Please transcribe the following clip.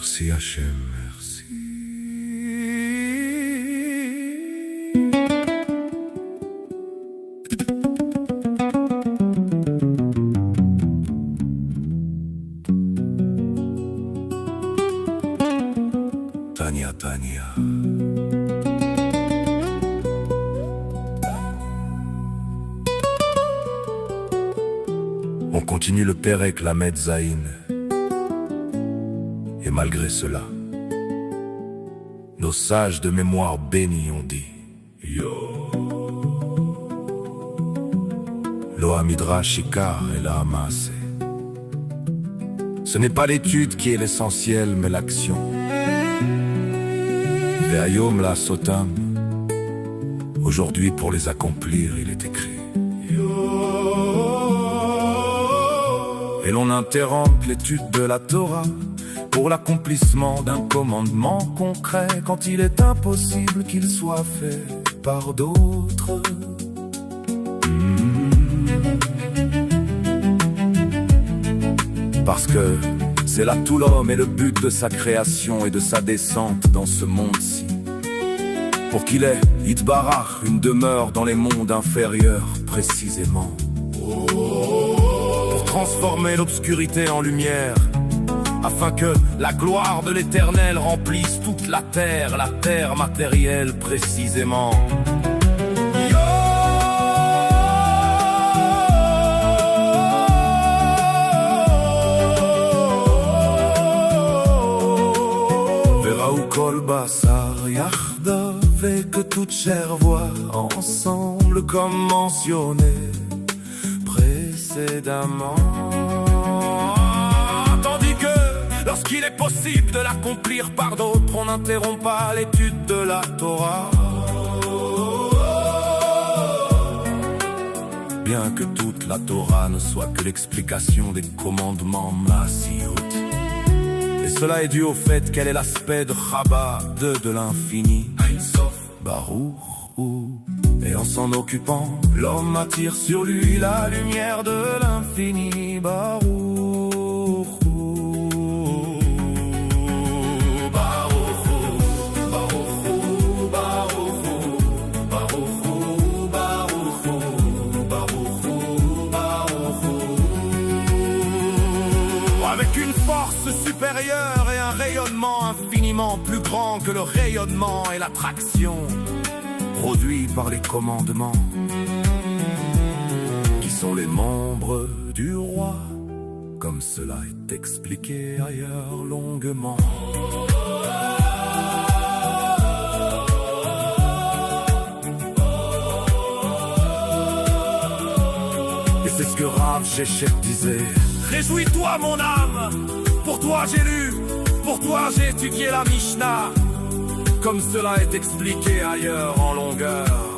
Merci Hachem, merci. Tania, Tania. On continue le Pérec Lamed Zaïn. Et malgré cela, nos sages de mémoire bénis ont dit Lo Hamidra Shikar et la Hamasé. Ce n'est pas l'étude qui est l'essentiel, mais l'action. Ve'ayom la sotam. Aujourd'hui, pour les accomplir, il est écrit. Et l'on interrompt l'étude de la Torah pour l'accomplissement d'un commandement concret quand il est impossible qu'il soit fait par d'autres. Parce que c'est là tout l'homme et le but de sa création et de sa descente dans ce monde-ci. Pour qu'il ait, Yitbarach, une demeure dans les mondes inférieurs, précisément. Pour transformer l'obscurité en lumière, afin que la gloire de l'Éternel remplisse toute la terre matérielle précisément. Kol basar yachdav, et que toute chair voit ensemble comme mentionné précédemment. Tandis que lorsqu'il est possible de l'accomplir par d'autres, on n'interrompt pas l'étude de la Torah. Bien que toute la Torah ne soit que l'explication des commandements Masiout. Et cela est dû au fait qu'elle est l'aspect de Chabad, de l'infini, Baruch. Et en s'en occupant, l'homme attire sur lui la lumière de l'infini, Baruch. Avec une force supérieure et un rayonnement infiniment plus grand que le rayonnement et l'attraction produits par les commandements, qui sont les membres du roi, comme cela est expliqué ailleurs longuement. Et c'est ce que Rav Sheshet disait. Réjouis-toi mon âme, pour toi j'ai lu, pour toi j'ai étudié la Mishnah, comme cela est expliqué ailleurs en longueur.